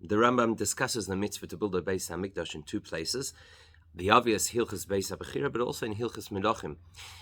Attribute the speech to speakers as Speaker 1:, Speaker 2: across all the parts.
Speaker 1: The Rambam discusses the mitzvah to build a Beis HaMikdash in two places. The obvious Hilchos Beis HaBechira, but also in Hilchos Melachim.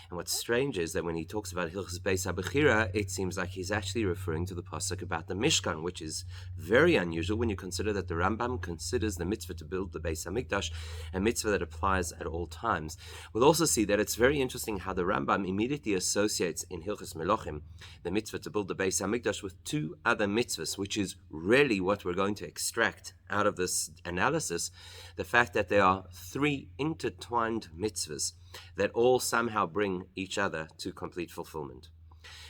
Speaker 1: And what's strange is that when he talks about Hilchos Beis HaBechira, it seems like he's actually referring to the pasuk about the Mishkan, which is very unusual when you consider that the Rambam considers the mitzvah to build the Beis HaMikdash a mitzvah that applies at all times. We'll also see that it's very interesting how the Rambam immediately associates in Hilchos Melachim the mitzvah to build the Beis HaMikdash with two other mitzvahs, which is really what we're going to extract out of this analysis, the fact that there are three intertwined mitzvahs that all somehow bring each other to complete fulfillment.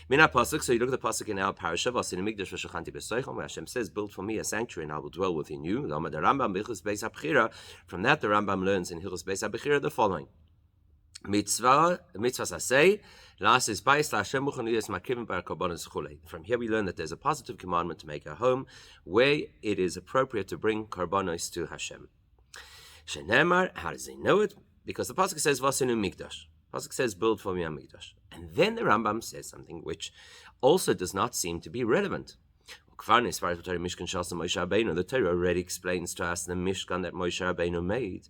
Speaker 1: Mina pasuk, so you look at the pasuk in our parasha, where Hashem says, "Build for me a sanctuary, and I will dwell within you." From that, the Rambam learns in Hilchos Beis HaBechira the following: Mitzvah asay. From here we learn that there's a positive commandment to make a home where it is appropriate to bring karbanos to Hashem. Shenemar, how does he know it? Because the pasuk says Vasinu Mikdash. Pasuk says build for me a Mikdash. And then the Rambam says something which also does not seem to be relevant. The Torah already explains to us the Mishkan that Moshe Rabbeinu made,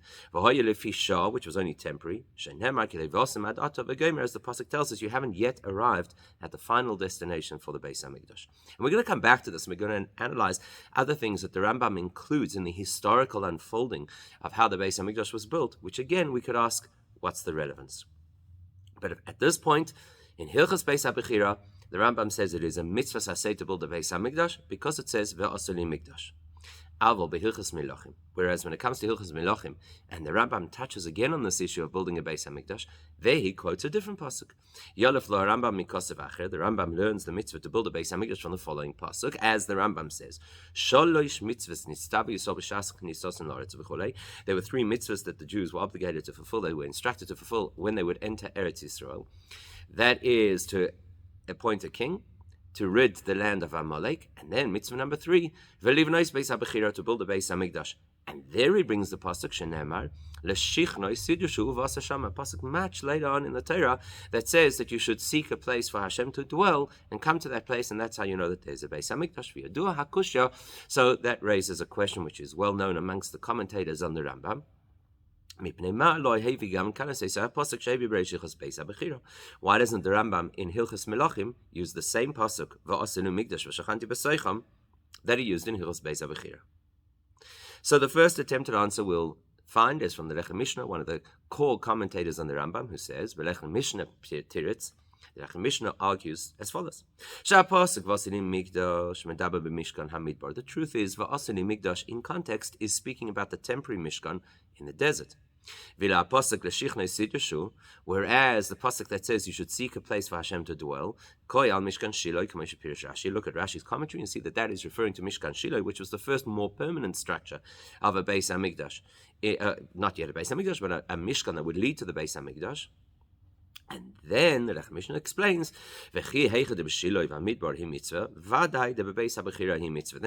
Speaker 1: which was only temporary. As the pasuk tells us, you haven't yet arrived at the final destination for the Beis HaMikdash. And we're going to come back to this, and we're going to analyze other things that the Rambam includes in the historical unfolding of how the Beis HaMikdash was built, which again we could ask, what's the relevance? But at this point, in Hilchos Beis HaBechira, the Rambam says it is a mitzvah saseh to build the Beis HaMikdash because it says ve'asuli mikdash. Aval beHilchos Melachim. Whereas when it comes to Hilchos Melachim, and the Rambam touches again on this issue of building a Beis HaMikdash, there he quotes a different pasuk. Yolef lo Rambam mikosav acher. The Rambam learns the mitzvah to build a Beis HaMikdash from the following pasuk, as the Rambam says: Sholosh mitzvahs nistav yisol b'shas knisos and loretz v'cholei. There were three mitzvahs that the Jews were obligated to fulfill. They were instructed to fulfill when they would enter Eretz Yisrael. That is to appoint a king, to rid the land of Amalek, and then mitzvah number 3, v'livnos Beis HaBechira, to build the Beis HaMikdash. And there he brings the pasuk shenemar l'shichnos sidyushu v'asa shama, pasuk much later on in the Torah that says that you should seek a place for Hashem to dwell and come to that place, and that's how you know that there's a Beis HaMikdash v'yadua hakushya. So that raises a question which is well known amongst the commentators on the Rambam. Why doesn't the Rambam in Hilchos Melachim use the same pasuk that he used in Hilchos Beis HaBechira? So the first attempted answer we'll find is from the Lechem Mishnah, one of the core commentators on the Rambam, who says, the Lechem Mishnah argues as follows: The truth is, Va'asini Mikdash in context is speaking about the temporary Mishkan in the desert. Whereas the pasuk that says you should seek a place for Hashem to dwell, look at Rashi's commentary and see that that is referring to Mishkan Shiloh, which was the first more permanent structure of a Beis HaMikdash. Not yet a Beis HaMikdash, but a Mishkan that would lead to the Beis HaMikdash. And then the Lechem Mishnah explains, then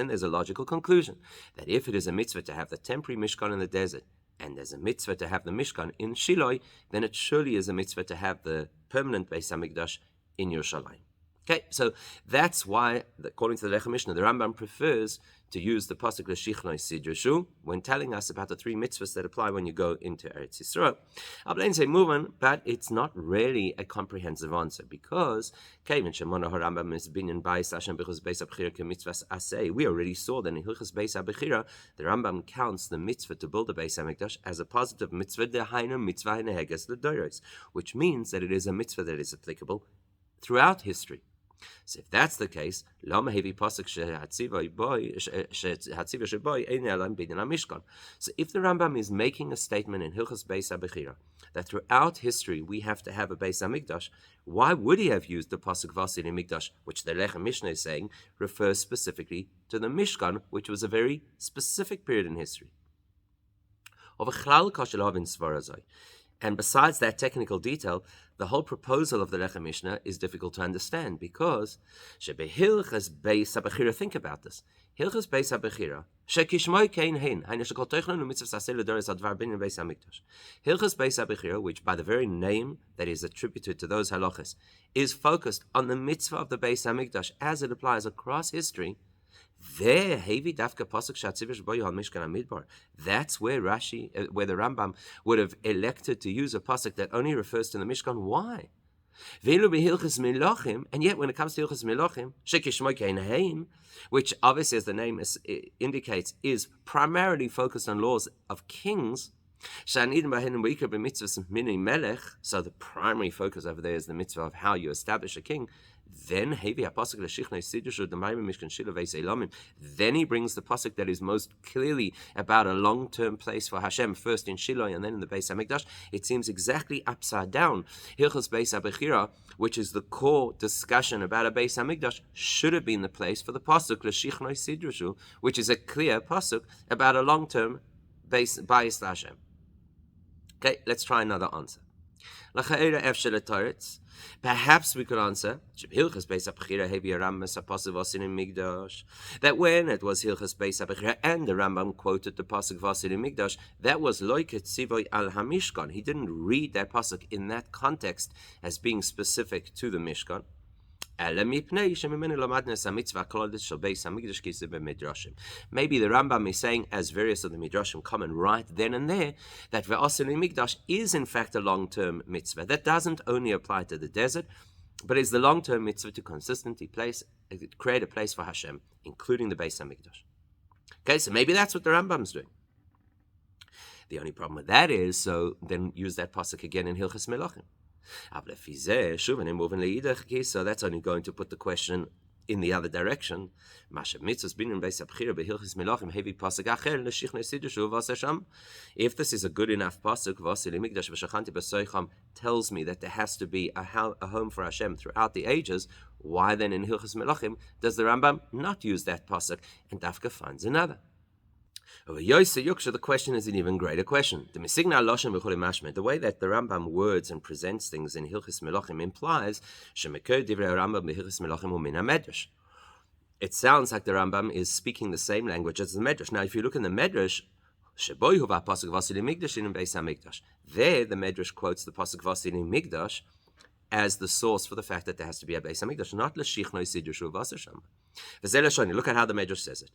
Speaker 1: there's a logical conclusion that if it is a mitzvah to have the temporary Mishkan in the desert, and there's a mitzvah to have the Mishkan in Shiloh, then it surely is a mitzvah to have the permanent Beis HaMikdash in Yerushalayim. Okay, so that's why, according to the Lechem Mishnah, the Rambam prefers to use the pasuk l'shichnos sidrashu when telling us about the three mitzvahs that apply when you go into Eretz Yisrael. But it's not really a comprehensive answer because we already saw that in Hilchos Beis HaBechira, the Rambam counts the mitzvah to build a Beis HaMikdash as a positive mitzvah, which means that it is a mitzvah that is applicable throughout history. So if that's the case, so if the Rambam is making a statement in Hilchos Beis HaBechira that throughout history we have to have a Beis HaMikdash, why would he have used the pasuk Vasili Mikdash, which the Lechem Mishnah is saying refers specifically to the Mishkan, which was a very specific period in history? And besides that technical detail, the whole proposal of the Lechem Mishnah is difficult to understand because Hilchos Beis HaBechira, think about this. Hilchos Beis HaBechira, Hilchos Beis HaBechira, which by the very name that is attributed to those halachas, is focused on the mitzvah of the Beis HaMikdash as it applies across history. There, hevi dafka pasuk shatzivish boyu al mishkan amidbar. That's where Rashi, where the Rambam would have elected to use a pasuk that only refers to the Mishkan. Why? And yet, when it comes to Hilchas Melachim, which obviously, as the name indicates, is primarily focused on laws of kings, so the primary focus over there is the mitzvah of how you establish a king. Then he brings the pasuk that is most clearly about a long-term place for Hashem, first in Shiloh and then in the Beis HaMikdash. It seems exactly upside down. Hilchos Beis HaBechira, which is the core discussion about a Beis HaMikdash, should have been the place for the pasuk L'Shichnoi Sidrushu, which is a clear pasuk about a long-term Beis Hashem. Okay, let's try another answer. Perhaps we could answer that when it was Hilchas Beis HaBechira and the Rambam quoted the pasuk Vasin in Migdash, that was loiket tzivoy al hamishkan. He didn't read that pasuk in that context as being specific to the Mishkan. Maybe the Rambam is saying, as various of the Midrashim comment right then and there, that Ve'asin Migdash is in fact a long-term mitzvah. That doesn't only apply to the desert, but is the long-term mitzvah to consistently create a place for Hashem, including the Beis HaMikdash. Okay, so maybe that's what the Rambam's doing. The only problem with that is, so then use that pasuk again in Hilchas Melachim. So that's only going to put the question in the other direction. If this is a good enough pasuk, tells me that there has to be a home for Hashem throughout the ages, why then in Hilchas Melachim does the Rambam not use that pasuk and Dafka finds another? The question is an even greater question. The way that the Rambam words and presents things in Hilchis Melachim implies it sounds like the Rambam is speaking the same language as the Medrash. Now, if you look in the Medrash, there the Medrash quotes the pasuk Vasili Migdash as the source for the fact that there has to be a Beis HaMikdash, not l'shichnoi sidushu v'asasham. Look at how the Medrash says it.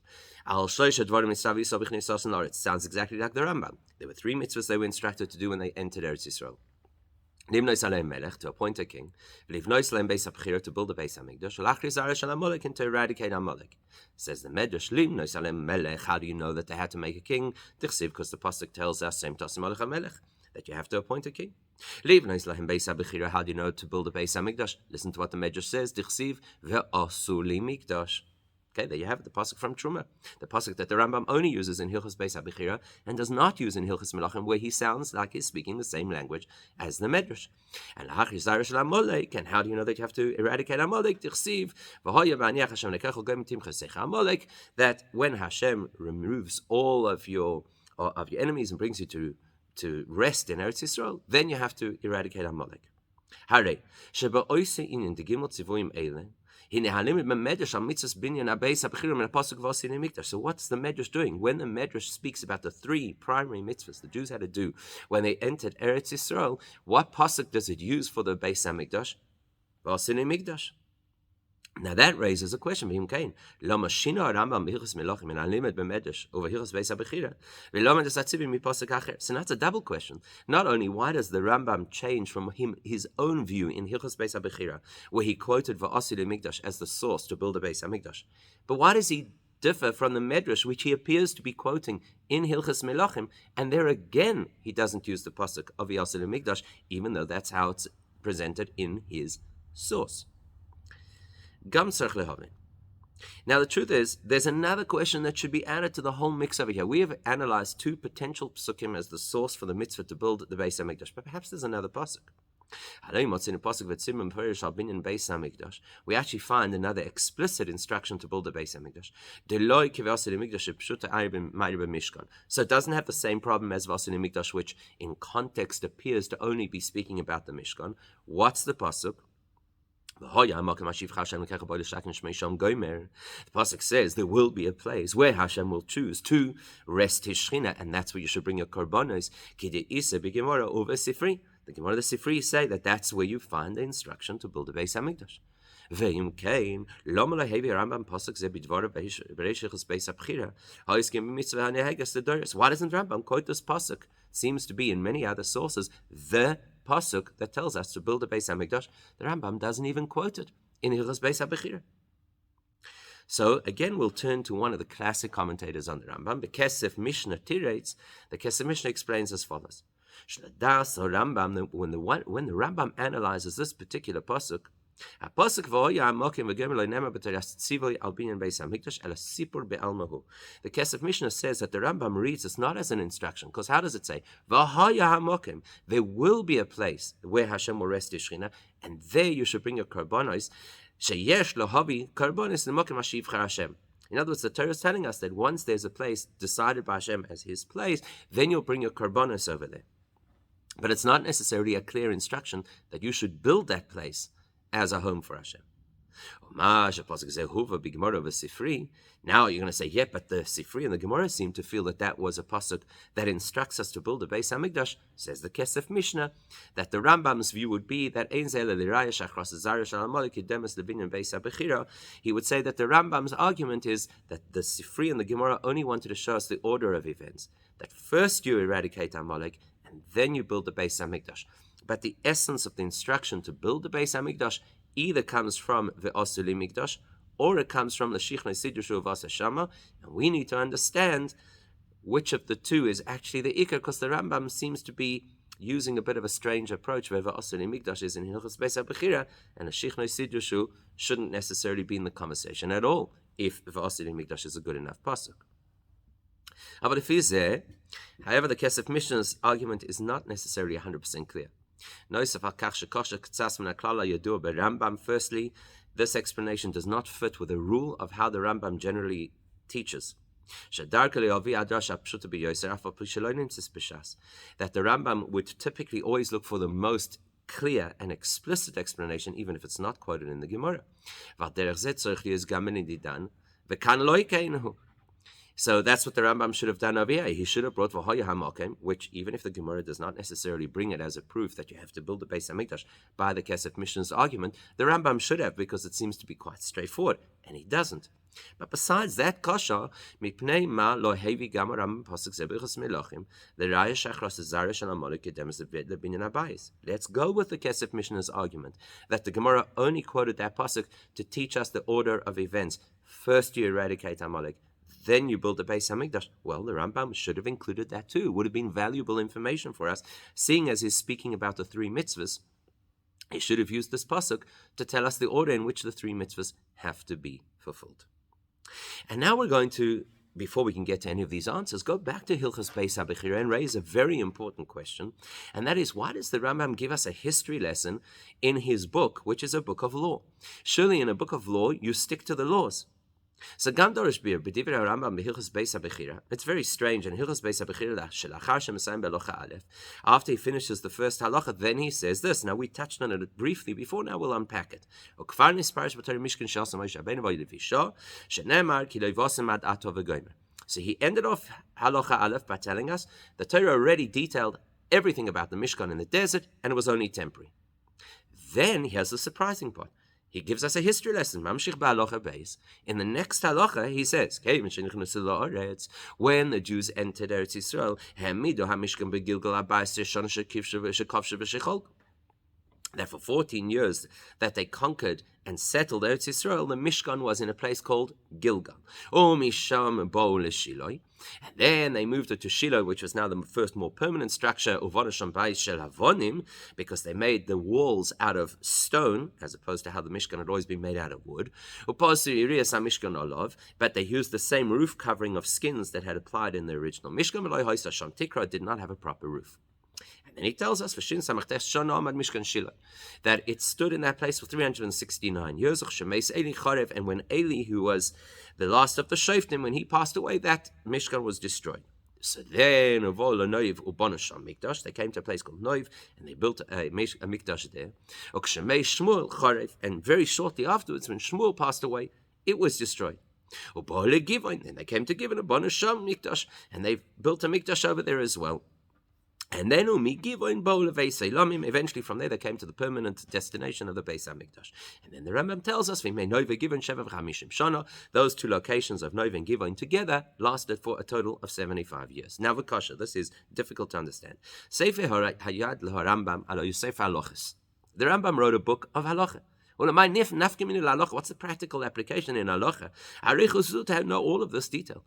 Speaker 1: It sounds exactly like the Rambam. There were 3 mitzvahs they were instructed to do when they entered Eretz Yisrael. To appoint a king, to build a Beis HaMikdash, and to eradicate Amalek. Says the Medrash, how do you know that they had to make a king? Because the pasuk tells us, that you have to appoint a king. How do you know to build a Beis HaMikdash? Listen to what the Medrash says. Okay, there you have it, the pasuk from Terumah. The pasuk that the Rambam only uses in Hilchos Beis HaBechira and does not use in Hilchos Melachim, where he sounds like he's speaking the same language as the Medrash. And how do you know that you have to eradicate Amalek? That when Hashem removes all of your enemies and brings you to rest in Eretz Yisrael, then you have to eradicate Amalek. So what's the Medrash doing? When the Medrash speaks about the 3 primary mitzvahs the Jews had to do when they entered Eretz Yisrael, what pasuk does it use for the Beis HaMikdash? Vasini Mikdash. Now that raises a question for him, Cain. So that's a double question. Not only why does the Rambam change from his own view in Hilchos Beis HaBechira, where he quoted Va'asi Mikdash as the source to build a Beis HaMikdash, but why does he differ from the Medrash, which he appears to be quoting in Hilchos Melachim, and there again he doesn't use the pasuk of Va'asi Mikdash, even though that's how it's presented in his source? Now the truth is, there's another question that should be added to the whole mix over here. We have analyzed 2 potential psukim as the source for the mitzvah to build the Beis HaMikdash, but perhaps there's another pasuk. We actually find another explicit instruction to build the Beis HaMikdash. So it doesn't have the same problem as Vasili Mikdash, which in context appears to only be speaking about the Mishkan. What's the pasuk? The pasuk says there will be a place where Hashem will choose to rest His Shechina, and that's where you should bring your korbanos. The Gemara of the Sifri say that that's where you find the instruction to build a Beis HaMikdash. Ve'im kain, lama lahevi Rambam pasuk ze bidvara bereishachas beis abchira. Ha'iskim b'mitzvah hanehegas l'doros. Why doesn't Rambam quote this pasuk? Seems to be in many other sources the pasuk that tells us to build a Beis Hamikdash. The Rambam doesn't even quote it in Hilchos Beis Abchira. So again, we'll turn to one of the classic commentators on the Rambam. The Kesef Mishnah Tirates. The Kesef Mishnah explains as follows: Rambam, when the Rambam analyzes this particular pasuk, the Kesef Mishnah says that the Rambam reads this not as an instruction, because how does it say? There will be a place where Hashem will rest His Shechina, and there you should bring your karbonos. In other words, the Torah is telling us that once there's a place decided by Hashem as His place, then you'll bring your karbonos over there. But it's not necessarily a clear instruction that you should build that place as a home for Hashem. Now you're going to say, yeah, but the Sifri and the Gemara seem to feel that was a pasuk that instructs us to build a Beis Hamikdash. Says the Kesef Mishnah that the Rambam's view would be that he would say that the Rambam's argument is that the Sifri and the Gemara only wanted to show us the order of events. That first you eradicate Amalek and then you build the Beis Hamikdash. But the essence of the instruction to build the Beis Hamikdash either comes from the Osuli Mikdash or it comes from the Shichnei Sidushu of Asa Shama, and we need to understand which of the two is actually the Ikar, because the Rambam seems to be using a bit of a strange approach where the Osuli Mikdash is in Hilchos Beis Abchira and the Shichnei Sidushu shouldn't necessarily be in the conversation at all if the Osuli Mikdash is a good enough pasuk. However, the Kesef Mishnah's argument is not necessarily 100% clear. Firstly, this explanation does not fit with the rule of how the Rambam generally teaches. That the Rambam would typically always look for the most clear and explicit explanation, even if it's not quoted in the Gemara. So that's what the Rambam should have done over here. He should have brought V'hoya HaMokem, which even if the Gemara does not necessarily bring it as a proof that you have to build a Beis Hamikdash by the Kesef Mishnah's argument, the Rambam should have, because it seems to be quite straightforward, and he doesn't. But besides that kasha, mipnei ma lo hevi gama Rambam pasuk zebichos melachim l'raya shachras zarish al amalek kedemes lebinyan abayis. Let's go with the Kesef Mishnah's argument that the Gemara only quoted that pasuk to teach us the order of events. First you eradicate Amalek, then you build a Beis Hamikdash. Well, the Rambam should have included that too. It would have been valuable information for us. Seeing as he's speaking about the three mitzvahs, he should have used this pasuk to tell us the order in which the three mitzvahs have to be fulfilled. And now we're going to, before we can get to any of these answers, go back to Hilchos Beis Abchira and raise a very important question, and that is, why does the Rambam give us a history lesson in his book, which is a book of law? Surely in a book of law, you stick to the laws. So Gam Dorish Bir B'Divrei Rambam B'Hilchos Beis Abchira. It's very strange. In Hilchos Beis Abchira, Shelachar Shemasayim Be'Halacha Aleph, after he finishes the first halacha, then he says this. Now we touched on it briefly before. Now we'll unpack it. Ukvar Nisparish B'Torah Mishkan Shel Moshe Rabbeinu V'Yilvisha Shenemar Ki Lo Yivosem Ad Ato V'Gomer. So he ended off halacha Aleph by telling us the Torah already detailed everything about the Mishkan in the desert, and it was only temporary. Then he has the surprising part. He gives us a history lesson. Mamshich ba'alocha beis. In the next halacha, he says, when the Jews entered Eretz Yisrael, that for 14 years that they conquered and settled Eretz Yisrael, the Mishkan was in a place called Gilgal. And then they moved it to Shiloh, which was now the first more permanent structure, because they made the walls out of stone, as opposed to how the Mishkan had always been made out of wood. But they used the same roof covering of skins that had applied in the original Mishkan. Tikra did not have a proper roof. And then he tells us that it stood in that place for 369 years. And when Eli, who was the last of the Shoftim, when he passed away, that Mishkan was destroyed. So then, they came to a place called Noiv, and they built a Mikdash there. And very shortly afterwards, when Shmuel passed away, it was destroyed. And they came to Givon, and they built a Mikdash over there as well. And then eventually from there they came to the permanent destination of the Beis Hamikdash. And then the Rambam tells us, those two locations of Nov and Givon together lasted for a total of 75 years. Now, Vakasha, this is difficult to understand. The Rambam wrote a book of halacha. What's the practical application in halacha? To know all of this detail.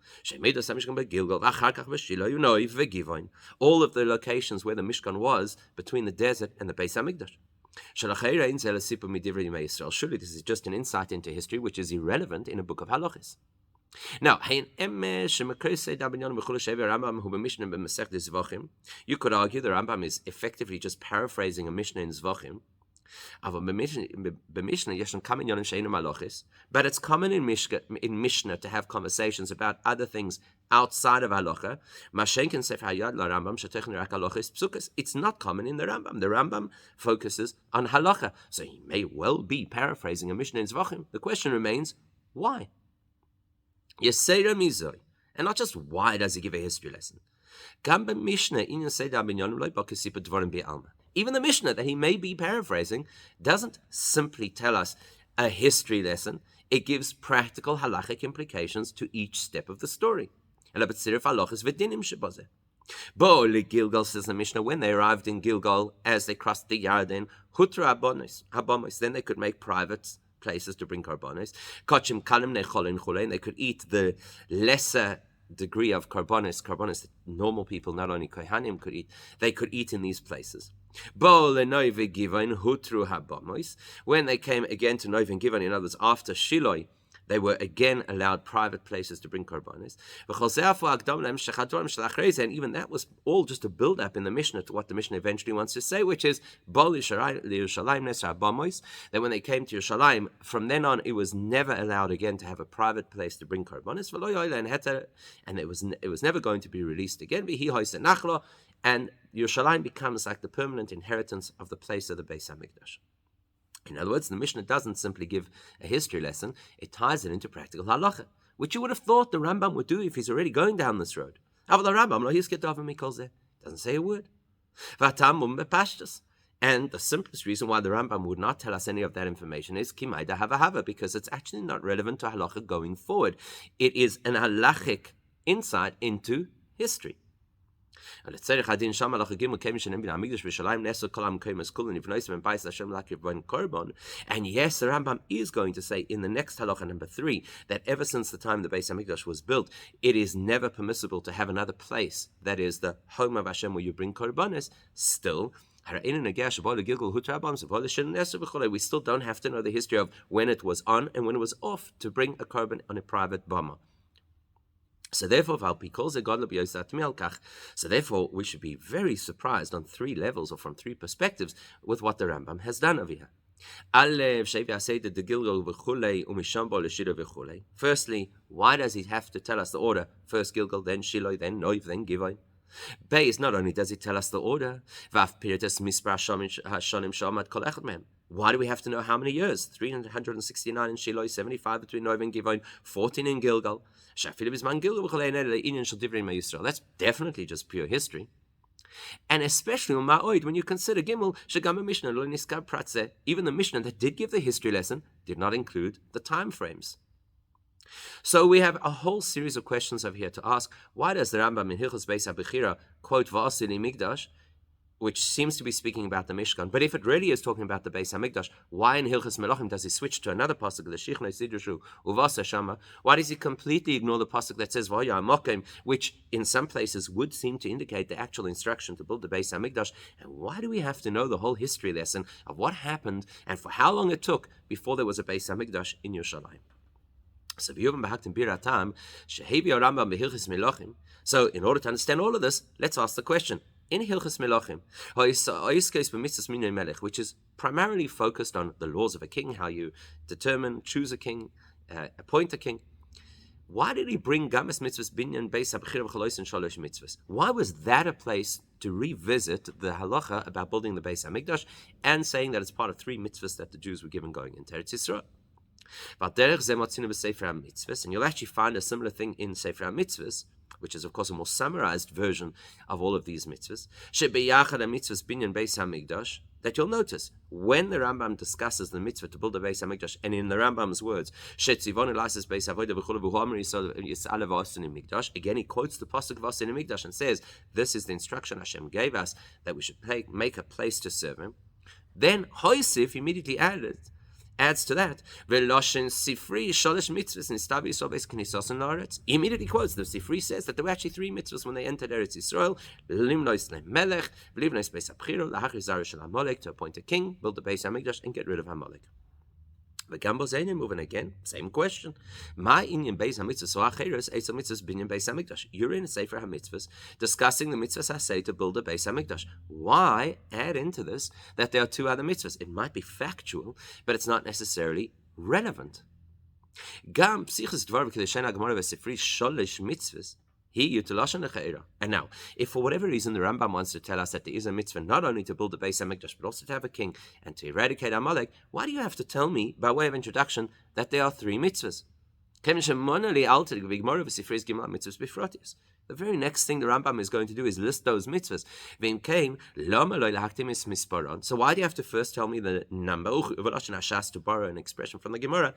Speaker 1: All of the locations where the Mishkan was between the desert and the Beis Hamikdash. Surely this is just an insight into history which is irrelevant in a book of halachas. Now, you could argue the Rambam is effectively just paraphrasing a Mishnah in Zvachim. But it's common in Mishnah to have conversations about other things outside of halacha. It's not common in the Rambam. The Rambam focuses on halacha, so he may well be paraphrasing a Mishnah in Zvachim. The question remains, why? And not just why does he give a history lesson. Even the Mishnah that he may be paraphrasing doesn't simply tell us a history lesson. It gives practical halachic implications to each step of the story. Gilgal, says the Mishnah, when they arrived in Gilgal, as they crossed the Yarden, then they could make private places to bring karbonos. And they could eat the lesser degree of karbonos that normal people, not only kohanim, could eat. They could eat in these places. When they came again to Nov and Givon, in other words, after Shiloi, they were again allowed private places to bring karbonos. And even that was all just a build-up in the Mishnah to what the Mishnah eventually wants to say, which is that when they came to Yerushalayim, from then on, it was never allowed again to have a private place to bring karbonos, and it was never going to be released again. And Yerushalayim becomes like the permanent inheritance of the place of the Beis Hamikdash. In other words, the Mishnah doesn't simply give a history lesson, it ties it into practical halacha, which you would have thought the Rambam would do if he's already going down this road. Doesn't say a word. And the simplest reason why the Rambam would not tell us any of that information is because it's actually not relevant to halacha going forward. It is an halachic insight into history. And yes, the Rambam is going to say in the next halacha number 3 that ever since the time the Beis Hamikdash was built, it is never permissible to have another place that is the home of Hashem where you bring korbanos. Still, we still don't have to know the history of when it was on and when it was off to bring a korban on a private bama. So therefore, we should be very surprised on 3 levels or from 3 perspectives with what the Rambam has done over here. Firstly, why does he have to tell us the order? First Gilgal, then Shiloh, then Nov, then Givon. Beis, not only does he tell us the order, why do we have to know how many years? 369 in Shiloh, 75 between Nov and Givon, 14 in Gilgal. That's definitely just pure history. And especially when you consider Gimel, even the Mishnah that did give the history lesson did not include the time frames. So we have a whole series of questions over here to ask. Why does the Rambam in Hilchos Beis HaBechira quote Va'asili Migdash, which seems to be speaking about the Mishkan? But if it really is talking about the Beis HaMikdash, why in Hilchos Melachim does he switch to another pasuk, the Shichnei Sidrushu Uvasa Shama? Why does he completely ignore the pasuk that says V'haya Mokem, which in some places would seem to indicate the actual instruction to build the Beis HaMikdash? And why do we have to know the whole history lesson of what happened and for how long it took before there was a Beis HaMikdash in Yerushalayim? So in order to understand all of this, let's ask the question. In Hilchos Melachim, which is primarily focused on the laws of a king, how you determine, choose a king, appoint a king, why did he bring Gamas mitzvahs, binyan, beis habechira v'chalois, and shalosh mitzvahs? Why was that a place to revisit the halacha about building the Beis Hamikdash and saying that it's part of 3 mitzvahs that the Jews were given going into Eretz Yisrael? And you'll actually find a similar thing in Sefer HaMitzvahs. which is of course a more summarized version of all of these mitzvahs, shebeyachad mitzvahs binyan beis hamikdash, that you'll notice when the Rambam discusses the mitzvah to build a Beis Hamikdash, and in the Rambam's words, again he quotes the pasuk Vasin Hamikdash and says, this is the instruction Hashem gave us, that we should make a place to serve Him. Then Hoisif immediately adds to that, he immediately quotes the Sifri says that there were actually 3 mitzvahs when they entered Eretz Yisrael: to appoint a king, build the Beis Hamikdash, and get rid of Hamalek. The Gambos moving again, same question. You're in a Sefer HaMitzvahs discussing the mitzvahs I say to build a Beis Hamikdash. Why add into this that there are 2 other mitzvahs? It might be factual, but it's not necessarily relevant. And now, if for whatever reason the Rambam wants to tell us that there is a mitzvah not only to build the Beis Hamikdash but also to have a king and to eradicate Amalek, why do you have to tell me, by way of introduction, that there are 3 mitzvahs? The very next thing the Rambam is going to do is list those mitzvahs. So why do you have to first tell me the number? To borrow an expression from the Gemara,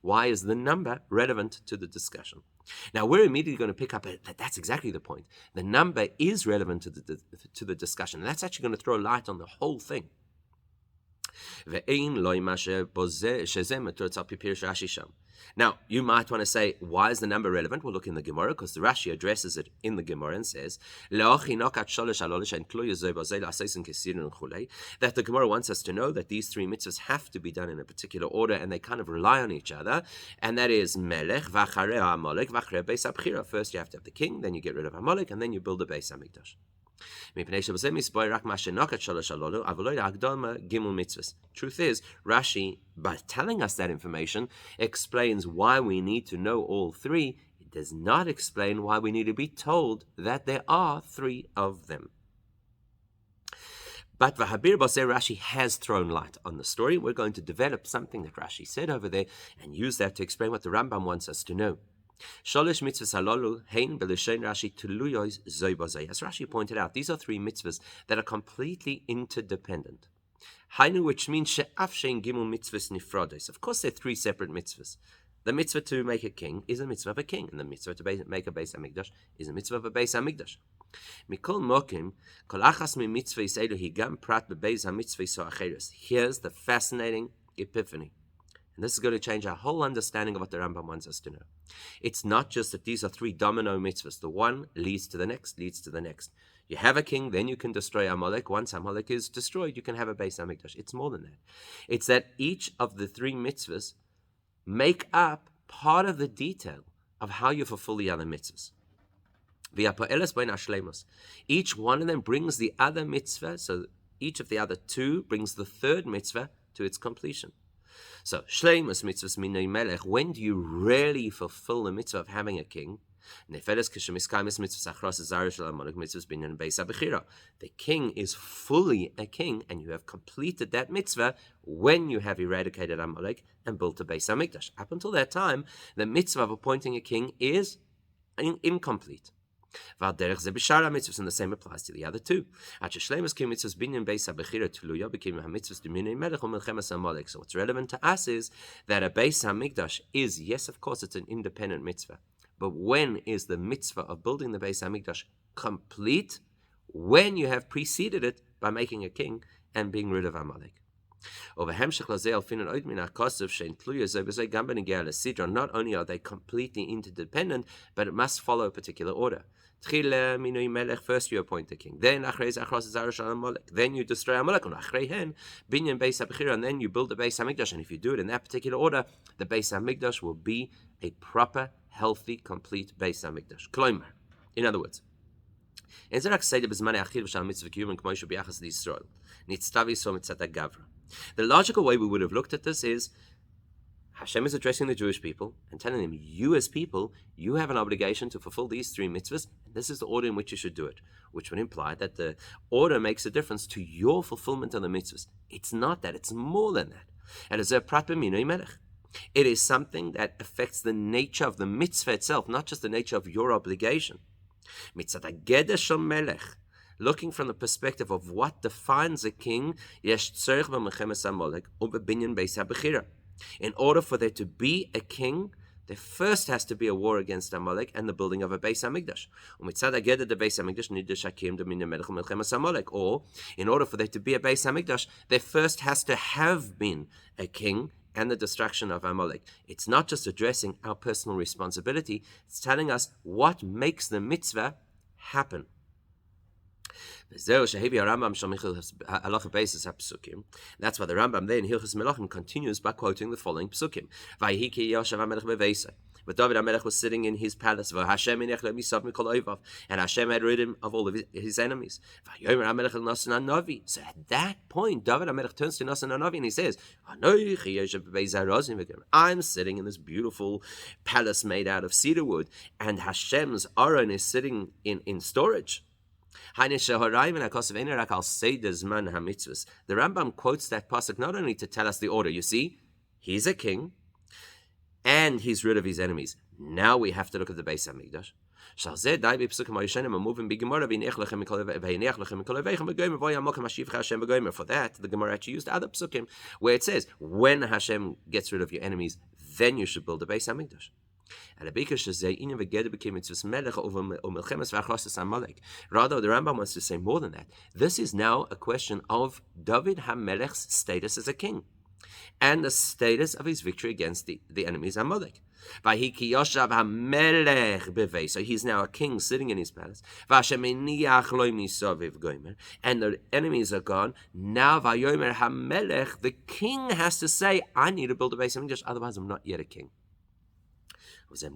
Speaker 1: why is the number relevant to the discussion? Now we're immediately going to pick up that that's exactly the point. The number is relevant to the discussion. And that's actually going to throw light on the whole thing. Now, you might want to say, why is the number relevant? We'll look in the Gemara, because the Rashi addresses it in the Gemara and says, that the Gemara wants us to know that these 3 mitzvahs have to be done in a particular order, and they kind of rely on each other, and that is Melech, V'acharei Amalek, V'acharei Beis HaBchira. First you have to have the king, then you get rid of Amalek, and then you build the Beis HaMikdash. Truth is, Rashi, by telling us that information, explains why we need to know all 3. It does not explain why we need to be told that there are 3 of them. But Vahabir Baseh, Rashi has thrown light on the story. We're going to develop something that Rashi said over there and use that to explain what the Rambam wants us to know. Sholish mitzvahs halalu hein b'lishen Rashi tuluyois zoi b'zoi. As Rashi pointed out, these are 3 mitzvahs that are completely interdependent. Hainu, which means she'af shein gimel mitzvahs nifrodes. Of course, they're 3 separate mitzvahs. The mitzvah to make a king is a mitzvah of a king, and the mitzvah to make a Beis Hamikdash is a mitzvah of a Beis Hamikdash. Mikol mokim kol achas mi mitzvah yiselu hi gam prat bebeis hamitzvah so acheres. Here's the fascinating epiphany. And this is going to change our whole understanding of what the Rambam wants us to know. It's not just that these are 3 domino mitzvahs. The one leads to the next, leads to the next. You have a king, then you can destroy Amalek. Once Amalek is destroyed, you can have a Beis Hamikdash. It's more than that. It's that each of the 3 mitzvahs make up part of the detail of how you fulfill the other mitzvahs. Each one of them brings the other mitzvah, so each of the other 2 brings the 3rd mitzvah to its completion. So, Shleimus mitzvahs minei melech, when do you really fulfill the mitzvah of having a king? The king is fully a king, and you have completed that mitzvah when you have eradicated Amalek and built a Beis Hamikdash. Up until that time, the mitzvah of appointing a king is incomplete. And the same applies to the other 2. So what's relevant to us is that a Beis Hamikdash is, yes, of course, it's an independent mitzvah. But when is the mitzvah of building the Beis Hamikdash complete? When you have preceded it by making a king and being rid of Amalek. Not only are they completely interdependent, but it must follow a particular order. First you appoint the king, then you destroy Amalek, and then you build the Beis Hamikdash. And if you do it in that particular order, the Beis Hamikdash will be a proper, healthy, complete Beis Hamikdash. In other words, the logical way we would have looked at this is Hashem is addressing the Jewish people and telling them, you as people, you have an obligation to fulfill these 3 mitzvahs, and this is the order in which you should do it, which would imply that the order makes a difference to your fulfillment of the mitzvahs. It's not that, it's more than that. And as a prat b'minoi melech. It is something that affects the nature of the mitzvah itself, not just the nature of your obligation. Looking from the perspective of what defines a king, in order for there to be a king, there first has to be a war against Amalek and the building of a Beis Hamikdash. Or, in order for there to be a Beis Hamikdash, there first has to have been a king and the destruction of Amalek. It's not just addressing our personal responsibility, it's telling us what makes the mitzvah happen. That's why the Rambam there in Hilchos Melachim continues by quoting the following psukim. But David HaMelech was sitting in his palace, and Hashem had rid him of all of his enemies. So at that point, David HaMelech turns to Nasan HaNavi and he says, I'm sitting in this beautiful palace made out of cedar wood, and Hashem's Aron is sitting in storage. The Rambam quotes that pasuk not only to tell us the order. You see, he's a king, and he's rid of his enemies. Now we have to look at the Beis Hamikdash. For that, the Gemara actually used other psukim where it says, when Hashem gets rid of your enemies, then you should build the Beis Hamikdash. Rather, the Rambam wants to say more than that. This is now a question of David HaMelech's status as a king and the status of his victory against the enemies Amalek. So he's now a king sitting in his palace. And the enemies are gone. Now the king has to say, I need to build a Beis Hamikdash, otherwise I'm not yet a king. Now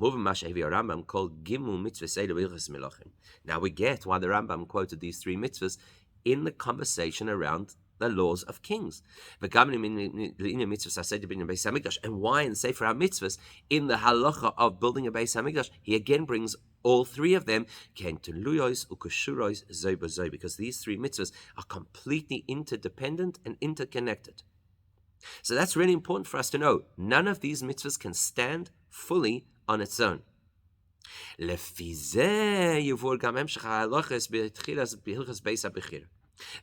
Speaker 1: we get why the Rambam quoted these three mitzvahs in the conversation around the laws of kings. And why in Sefer HaMitzvahs, in the halacha of building a Beis Hamikdash, he again brings all three of them, because these three mitzvahs are completely interdependent and interconnected. So that's really important for us to know. None of these mitzvahs can stand fully on its own.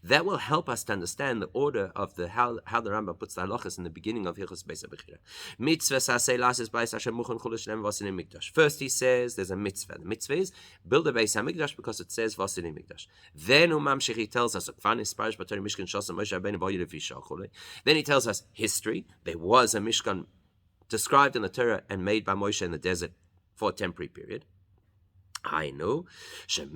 Speaker 1: That will help us to understand the order of how the Rambam puts the halachas in the beginning of Hilchos Beis HaBechira. First he says there's a mitzvah. The mitzvah is build a Beis HaMikdash because it says Vasini Mikdash. Then he tells us then he tells us history. There was a Mishkan described in the Torah and made by Moshe in the desert for a temporary period. I know. What's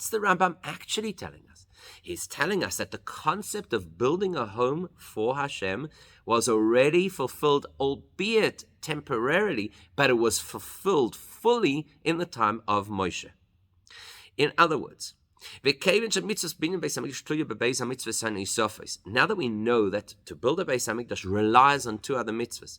Speaker 1: the Rambam actually telling us? He's telling us that the concept of building a home for Hashem was already fulfilled, albeit temporarily, but it was fulfilled fully in the time of Moshe. In other words, now that we know that to build a Beis Hamikdash relies on two other mitzvahs,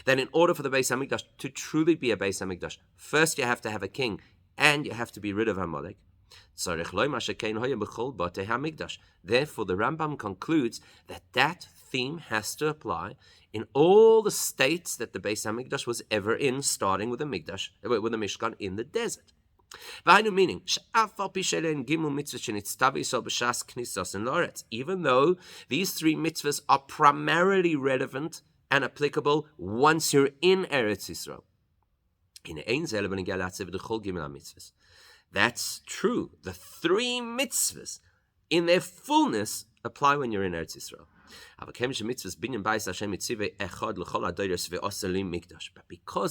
Speaker 1: then in order for the Beis Hamikdash to truly be a Beis Hamikdash, first you have to have a king and you have to be rid of Amalek. Therefore, the Rambam concludes that theme has to apply in all the states that the Beis Hamikdash was ever in, starting with the Mishkan in the desert. Meaning, even though these three mitzvahs are primarily relevant and applicable once you're in Eretz Yisrael. That's true. The three mitzvahs in their fullness apply when you're in Eretz Yisrael. But because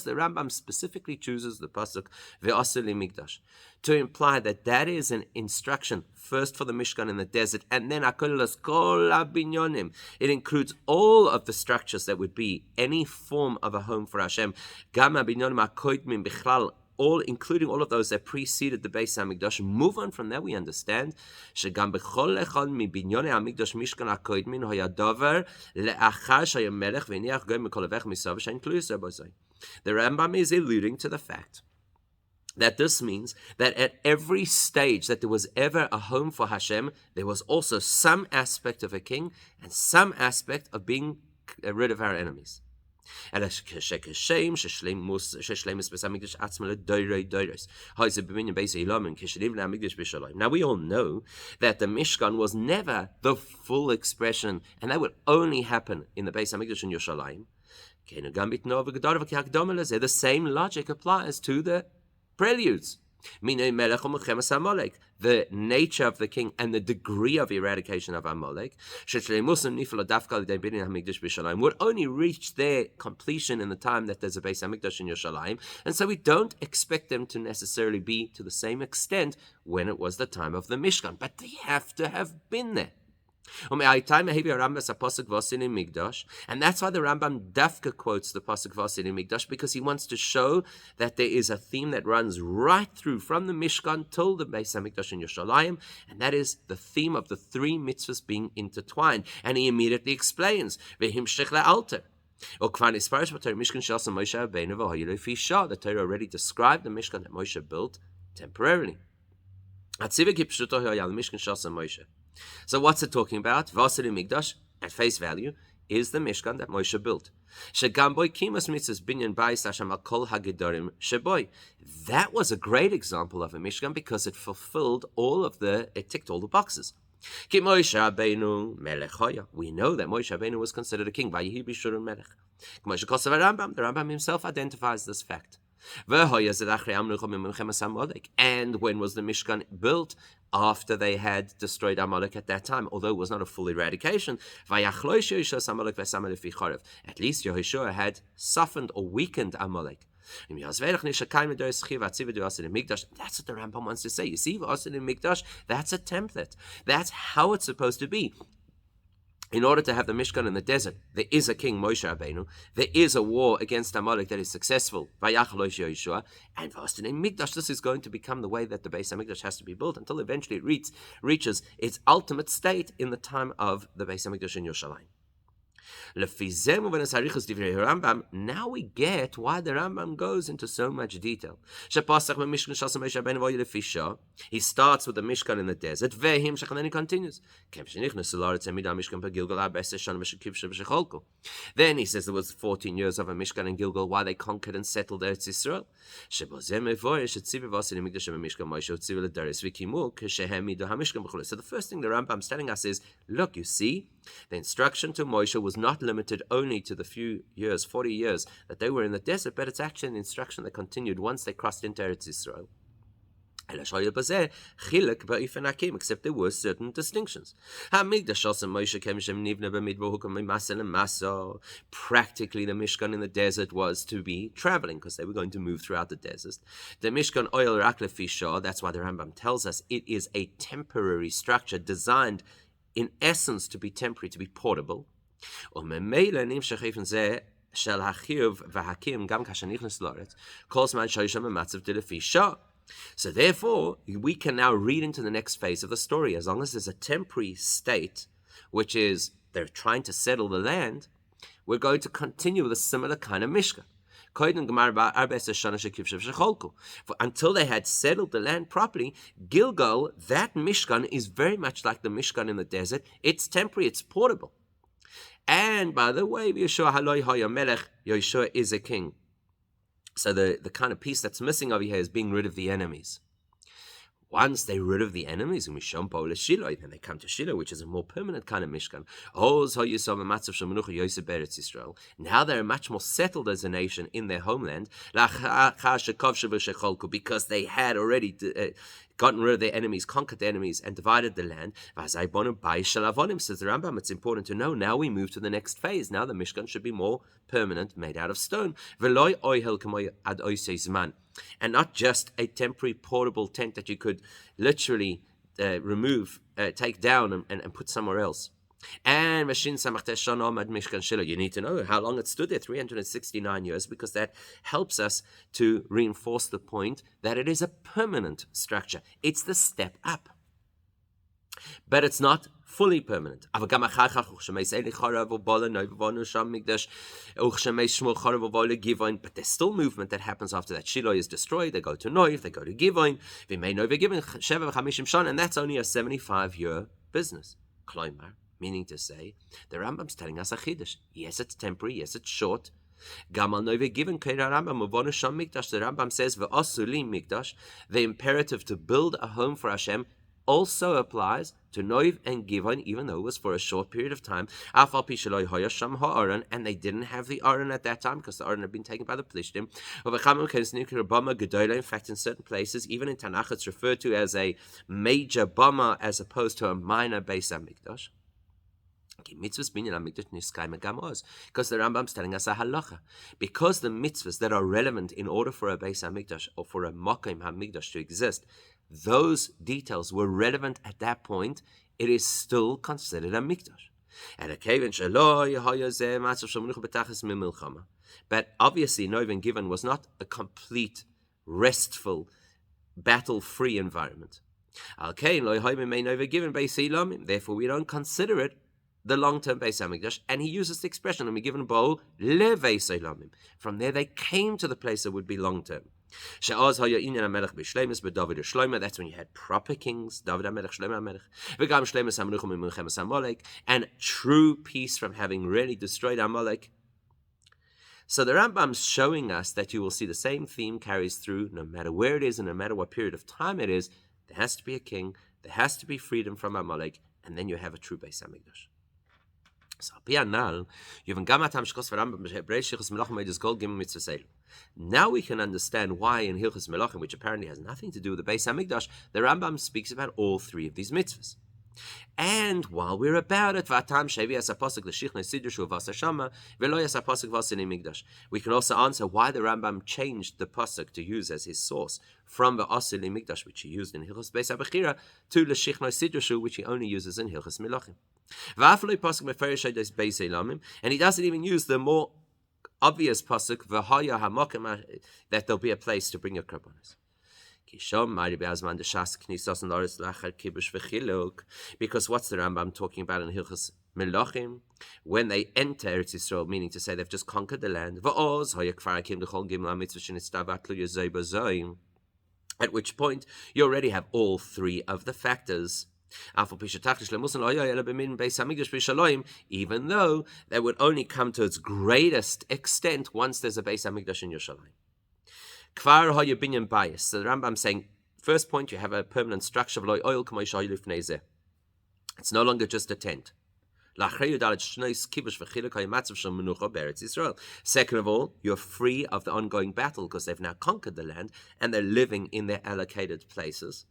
Speaker 1: the Rambam specifically chooses the pasuk ve'asali mikdash to imply that is an instruction first for the Mishkan in the desert, and then it includes all of the structures that would be any form of a home for Hashem, all, including all of those that preceded the Beis Hamikdash. Move on from there, we understand the Rambam is alluding to the fact that this means that at every stage that there was ever a home for Hashem, there was also some aspect of a king and some aspect of being rid of our enemies. Now we all know that the Mishkan was never the full expression, and that would only happen in the Beis HaMikdash in Yerushalayim. The same logic applies to the preludes. The nature of the king and the degree of eradication of Amalek would only reach their completion in the time that there's a Beis HaMikdash in Yerushalayim, and so we don't expect them to necessarily be to the same extent when it was the time of the Mishkan, but they have to have been there. And that's why the Rambam Dafka quotes the Pasuk Vasin in Mikdash, because he wants to show that there is a theme that runs right through from the Mishkan till the Beis HaMikdash in Yerushalayim, and that is the theme of the three mitzvahs being intertwined. And he immediately explains, Vehim Shishler Alter. The Torah already described the Mishkan that Moshe built temporarily. So what's it talking about? Vasir Migdash, at face value, is the Mishkan that Moshe built. That was a great example of a Mishkan because it fulfilled it ticked all the boxes. We know that Moshe Rabbeinu was considered a king. The Rambam himself identifies this fact. And when was the Mishkan built? After they had destroyed Amalek at that time, although it was not a full eradication. At least Yehoshua had softened or weakened Amalek. That's what the Rambam wants to say. You see, that's a template. That's how it's supposed to be. In order to have the Mishkan in the desert, there is a king, Moshe Rabbeinu. There is a war against Amalek that is successful. And in Mikdash, this is going to become the way that the Beis HaMikdash has to be built until eventually it reaches its ultimate state in the time of the Beis HaMikdash in Yerushalayim. Now we get why the Rambam goes into so much detail. He starts with the Mishkan in the desert, and then he continues. Then he says there was 14 years of a Mishkan in Gilgal while they conquered and settled Eretz Yisrael. So the first thing the Rambam is telling us is, look, you see, the instruction to Moshe was not limited only to the few years, 40 years, that they were in the desert, but it's actually an instruction that continued once they crossed into Eretz Yisrael. Except there were certain distinctions. Practically, the Mishkan in the desert was to be traveling because they were going to move throughout the desert. The Mishkan oil Raklefisha, that's why the Rambam tells us it is a temporary structure designed in essence to be temporary, to be portable. So therefore, we can now read into the next phase of the story. As long as there's a temporary state, which is they're trying to settle the land, we're going to continue with a similar kind of Mishkan. Until they had settled the land properly, Gilgal, that Mishkan is very much like the Mishkan in the desert. It's temporary, it's portable. And by the way, Yeshua is a king. So the kind of piece that's missing over here is being rid of the enemies. Once they're rid of the enemies, then they come to Shiloh, which is a more permanent kind of Mishkan. Now they're much more settled as a nation in their homeland, because they had already gotten rid of their enemies, conquered their enemies, and divided the land. Says the Rambam, it's important to know, now we move to the next phase. Now the Mishkan should be more permanent, made out of stone. And not just a temporary portable tent that you could literally remove, take down and put somewhere else. And you need to know how long it stood there, 369 years, because that helps us to reinforce the point that it is a permanent structure. It's the step up. But it's not fully permanent. But the there's still movement that happens after that. Shiloh is destroyed, they go to Noiv, they go to Givoin, and that's only a 75-year business. Kloimar, meaning to say, the Rambam's telling us a chiddush. Yes, it's temporary, yes, it's short. Gamal Noiv given the Rambam says, the imperative to build a home for Hashem also applies to Noiv and Givon, even though it was for a short period of time. And they didn't have the Aron at that time because the Aron had been taken by the Plishtim. In fact, in certain places, even in Tanakh, it's referred to as a major Bama as opposed to a minor Beis HaMikdash. Because the Rambam's telling us a halacha. Because the mitzvahs that are relevant in order for a Beis HaMikdash or for a Makom HaMikdash to exist, those details were relevant at that point, it is still considered a mikdash. But obviously, Noiv given was not a complete, restful, battle-free environment. Therefore, we don't consider it the long-term Beis HaMikdash, and he uses the expression, "Let me give a bowl leveis elamim." From there, they came to the place that would be long-term. That's when you had proper kings, David HaMelech, Shlomo HaMelech, and true peace from having really destroyed Amalek. So the Rambam's showing us that you will see the same theme carries through no matter where it is and no matter what period of time it is. There has to be a king, there has to be freedom from Amalek, and then you have a true Beis HaMikdash. So now we can understand why in Hilchos Melachim, which apparently has nothing to do with the Beis HaMikdash, the Rambam speaks about all three of these mitzvahs. And while we're about it, we can also answer why the Rambam changed the pasuk to use as his source from the Asili Mikdash, which he used in Hilchos Beis HaBechira, to the Shichnai Sidrushu, which he only uses in Hilchos Melachim. And he doesn't even use the more obvious pasuk that there'll be a place to bring your korbanos. Because what's the Rambam talking about in Hilchos Melachim? When they enter Eretz Yisrael, meaning to say they've just conquered the land. At which point you already have all three of the factors. Even though that would only come to its greatest extent once there's a Beis HaMikdash in Yerushalayim. Kvar haya binyan bias. So the Rambam saying, first point, you have a permanent structure. It's no longer just a tent. Second of all, you're free of the ongoing battle because they've now conquered the land and they're living in their allocated places.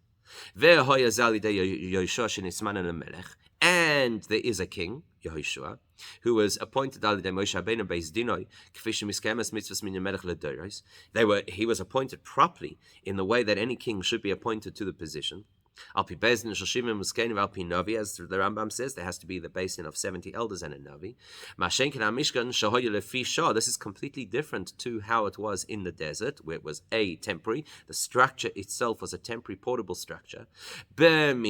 Speaker 1: And there is a king, Yehoshua, who was appointed he was appointed properly in the way that any king should be appointed to the position. As the Rambam says, there has to be the basin of 70 elders and a Navi. This is completely different to how it was in the desert, where it was a temporary. The structure itself was a temporary portable structure. They were in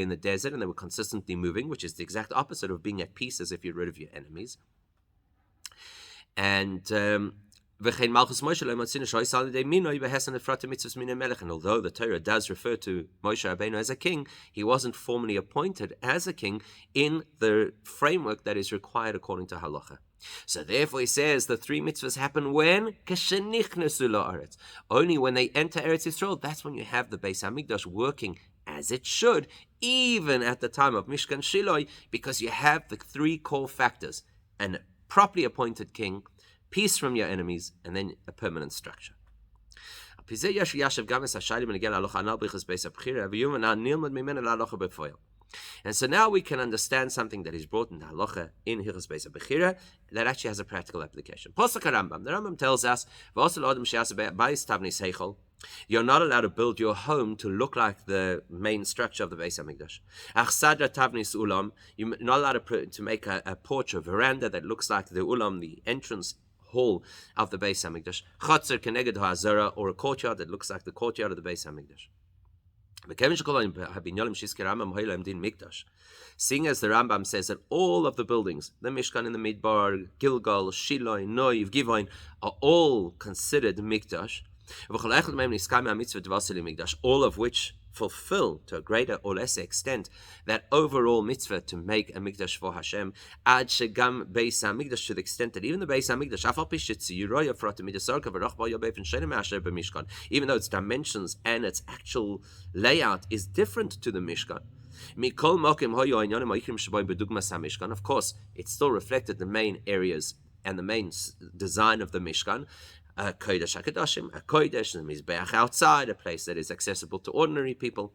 Speaker 1: the desert and they were consistently moving, which is the exact opposite of being at peace as if you're rid of your enemies. And and although the Torah does refer to Moshe Rabbeinu as a king, he wasn't formally appointed as a king in the framework that is required according to halacha. So therefore he says the three mitzvahs happen when? Only when they enter Eretz Yisrael, that's when you have the Beis HaMikdash working as it should, even at the time of Mishkan Shiloh, because you have the three core factors: an properly appointed king, peace from your enemies, and then a permanent structure. And so now we can understand something that is brought in the halacha in Hilchos Beis HaBechira that actually has a practical application. The Rambam tells us, you're not allowed to build your home to look like the main structure of the Beis HaMikdash. You're not allowed to make a porch or veranda that looks like the ulam, the entrance hall of the Beis HaMikdash, or a courtyard that looks like the courtyard of the Beis HaMikdash. Seeing as the Rambam says that all of the buildings, the Mishkan in the Midbar, Gilgal, Shiloh, Noiv, Givoin, are all considered Mikdash, all of which fulfill to a greater or lesser extent that overall mitzvah to make a mikdash for Hashem, ad shegam beis hamikdash, to the extent that even the beis hamikdash, even though its dimensions and its actual layout is different to the Mishkan. Of course, it still reflected the main areas and the main design of the Mishkan. Kodesh HaKadoshim, a Kodesh, the Mizbeach outside, a place that is accessible to ordinary people.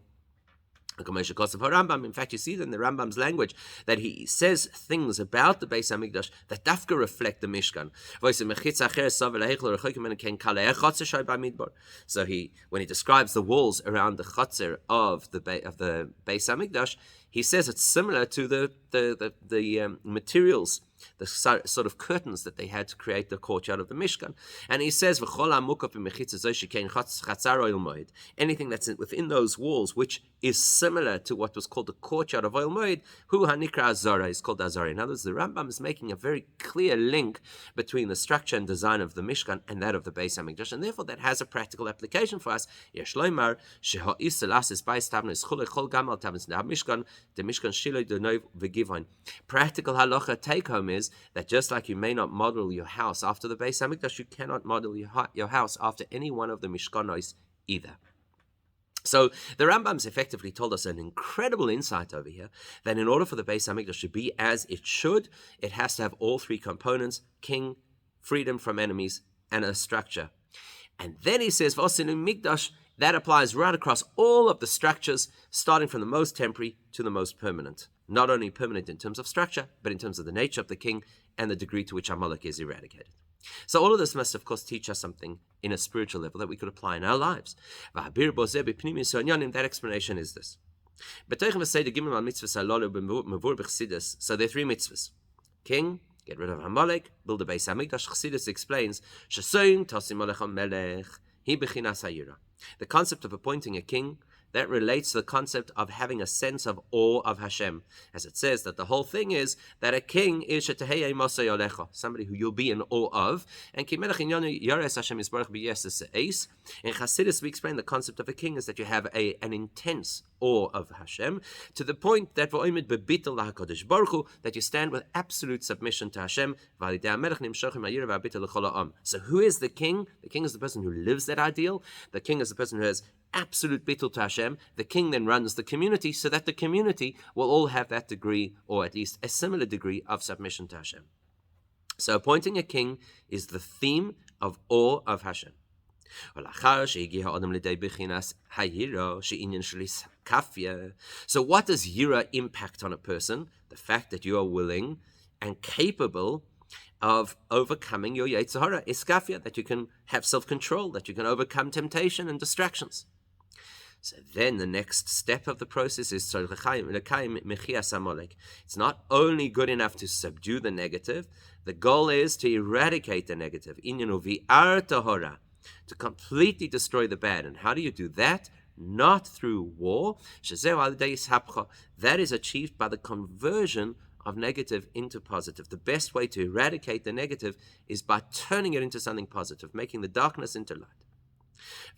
Speaker 1: In fact, you see that in the Rambam's language that he says things about the Beis Hamikdash that dafka reflect the Mishkan. So when he describes the walls around the Chotzer of the Beis Hamikdash, he says it's similar to the materials, the sort of curtains that they had to create the courtyard of the Mishkan. And he says, anything that's within those walls, which is similar to what was called the courtyard of Oil Moed, hu hanikra azara, is called azara. In other words, the Rambam is making a very clear link between the structure and design of the Mishkan and that of the Beis Hamikdash, and therefore that has a practical application for us. Yesh loymar sheha'is selas bais tavnes chule chol gamal tavnes Mishkan, the Mishkan shiloi denov v'givon. Practical halacha take home is that just like you may not model your house after the Beis Hamikdash, you cannot model your house after any one of the Mishkanos either. So the Rambam's effectively told us an incredible insight over here, that in order for the Beis Hamikdash to be as it should, it has to have all three components: king, freedom from enemies, and a structure. And then he says, V'osinu Mikdash, that applies right across all of the structures, starting from the most temporary to the most permanent. Not only permanent in terms of structure, but in terms of the nature of the king and the degree to which Amalek is eradicated. So all of this must, of course, teach us something in a spiritual level that we could apply in our lives. That explanation is this. So there are three mitzvahs. King, get rid of Amalek, build a Beis Hamikdash. Chassidus explains, the concept of appointing a king, that relates to the concept of having a sense of awe of Hashem. As it says that the whole thing is that a king is somebody who you'll be in awe of. And in Chassidus, we explain the concept of a king is that you have an intense awe of Hashem, to the point that you stand with absolute submission to Hashem. So who is the king? The king is the person who lives that ideal. The king is the person who has absolute bittul to Hashem. The king then runs the community, so that the community will all have that degree, or at least a similar degree, of submission to Hashem. So appointing a king is the theme of awe of Hashem. So what does Yira impact on a person? The fact that you are willing and capable of overcoming your Yetzer Hara, iskafia, that you can have self-control, that you can overcome temptation and distractions. So then the next step of the process is it's not only good enough to subdue the negative, the goal is to eradicate the negative, to completely destroy the bad. And how do you do that? Not through war. That is achieved by the conversion of negative into positive. The best way to eradicate the negative is by turning it into something positive, making the darkness into light.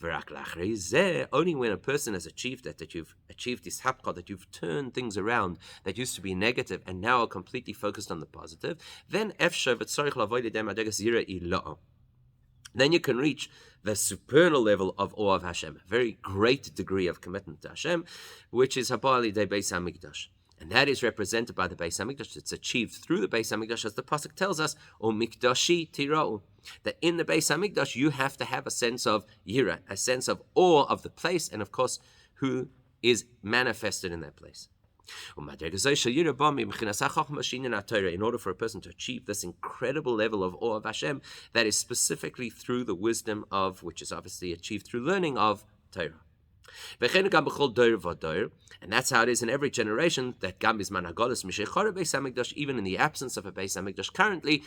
Speaker 1: Only when a person has achieved that you've achieved this hapcha, that you've turned things around that used to be negative and now are completely focused on the positive, then you can reach the supernal level of awe of Hashem, a very great degree of commitment to Hashem, which is Habali de Beis Hamikdash. And that is represented by the Beis Hamikdash. It's achieved through the Beis Hamikdash, as the pasuk tells us, O Mikdashi Tira'u, that in the Beis Hamikdash you have to have a sense of yira, a sense of awe of the place, and of course, who is manifested in that place. In order for a person to achieve this incredible level of awe of Hashem, that is specifically through the wisdom of, which is obviously achieved through learning of Torah. And that's how it is in every generation, that even in the absence of a Beis Hamikdash currently,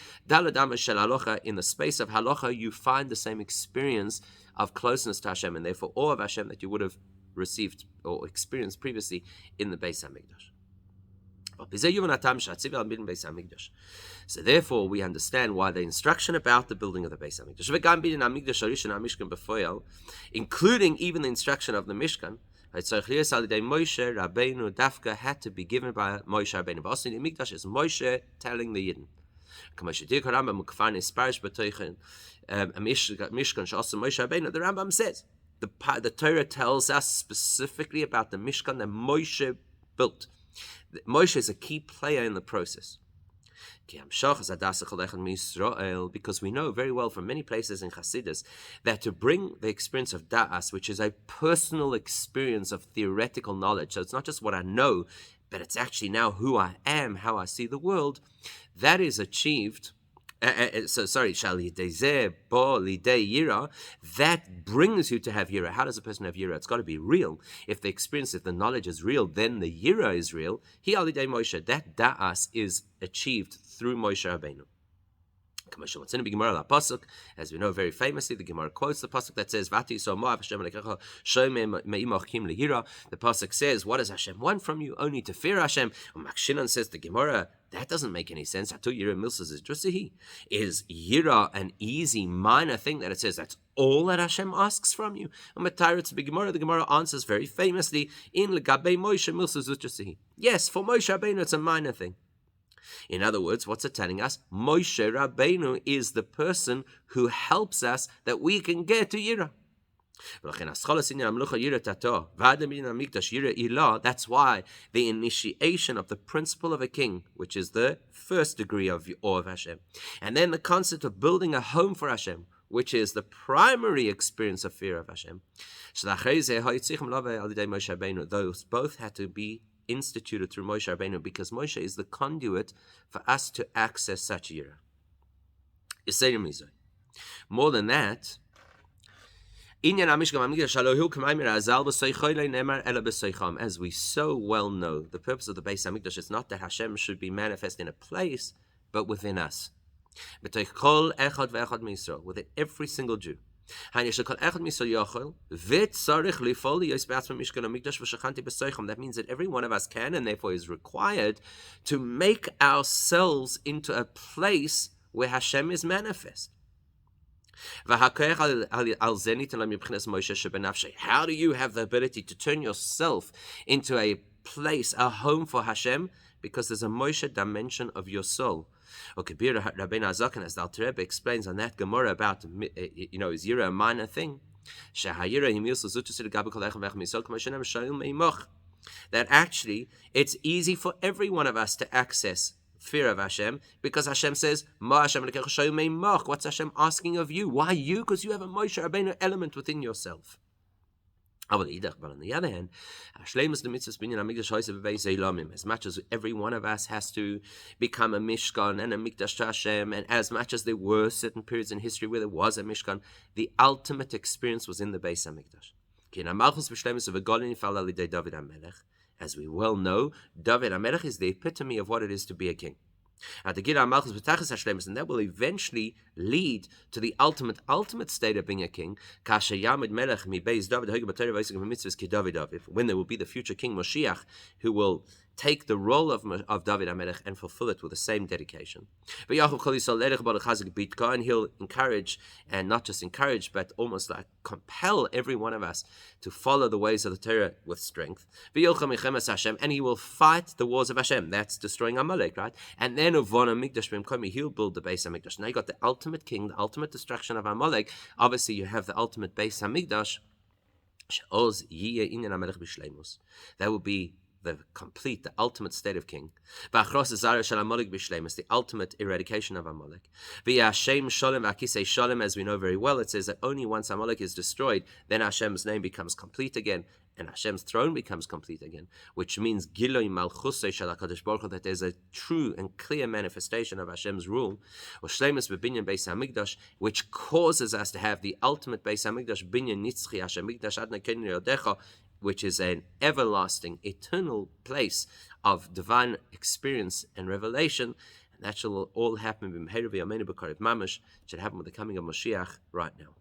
Speaker 1: in the space of halacha, you find the same experience of closeness to Hashem, and therefore awe of Hashem that you would have received or experienced previously in the Beis Hamikdash. So therefore, we understand why the instruction about the building of the Beis Hamikdash, including even the instruction of the Mishkan, Moshe Rabbeinu Dafka had to be given by Moshe Rabbeinu. But also in the Mikdash is Moshe telling the Yidden. The Rambam says the Torah tells us specifically about the Mishkan that Moshe built. Moshe is a key player in the process. Because we know very well from many places in Hasidus that to bring the experience of Da'as, which is a personal experience of theoretical knowledge, so it's not just what I know, but it's actually now who I am, how I see the world, that is achieved. That brings you to have yira. How does a person have yira? It's got to be real. If the experience, if the knowledge is real, then the yira is real. That da'as is achieved through Moshe Rabbeinu. As we know very famously, the Gemara quotes the pasuk that says, the pasuk says, what does Hashem want from you? Only to fear Hashem. Makshinan says the Gemara, that doesn't make any sense. Is yira an easy, minor thing that it says that's all that Hashem asks from you? The Gemara answers very famously, in Legabe Moshe, yes, for Moshe Rabbeinu it's a minor thing. In other words, what's it telling us? Moshe Rabbeinu is the person who helps us that we can get to Yira. That's why the initiation of the principle of a king, which is the first degree of awe of Hashem, and then the concept of building a home for Hashem, which is the primary experience of fear of Hashem. Those both had to be instituted through Moshe Rabbeinu, because Moshe is the conduit for us to access such yira. More than that, as we so well know, the purpose of the Beis Hamikdash is not that Hashem should be manifest in a place, but within us. Within every single Jew. That means that every one of us can and therefore is required to make ourselves into a place where Hashem is manifest. How do you have the ability to turn yourself into a place, a home for Hashem? Because there's a Moshe dimension of your soul. Kabir Rabbi Azakan, as the Alter Rebbe explains on that Gemara about, is yira a minor thing? That actually it's easy for every one of us to access fear of Hashem, because Hashem says, what's Hashem asking of you? Why you? Because you have a Moshe Rabbeinu element within yourself. But on the other hand, as much as every one of us has to become a Mishkan and a Mikdash to Hashem, and as much as there were certain periods in history where there was a Mishkan, the ultimate experience was in the Beis Hamikdash. As we well know, David HaMelech is the epitome of what it is to be a king. And that will eventually lead to the ultimate state of being a king. When there will be the future king Moshiach, who will take the role of David HaMelech and fulfill it with the same dedication. And he'll encourage, and not just encourage, but almost like compel every one of us to follow the ways of the Torah with strength. And he will fight the wars of Hashem. That's destroying Amalek, right? And then he'll build the Beis Hamikdash. Now you got the ultimate king, the ultimate destruction of Amalek. Obviously you have the ultimate Beis Hamikdash. That will be the ultimate state of king. The ultimate eradication of Amalek. As we know very well, it says that only once Amalek is destroyed, then Hashem's name becomes complete again, and Hashem's throne becomes complete again, which means that there's a true and clear manifestation of Hashem's rule, which causes us to have the ultimate Beis Hamikdash, binyan nitzchi Hashem Mikdash adna ken yodecha, which is an everlasting, eternal place of divine experience and revelation. And that shall all happen, should happen with the coming of Mashiach right now.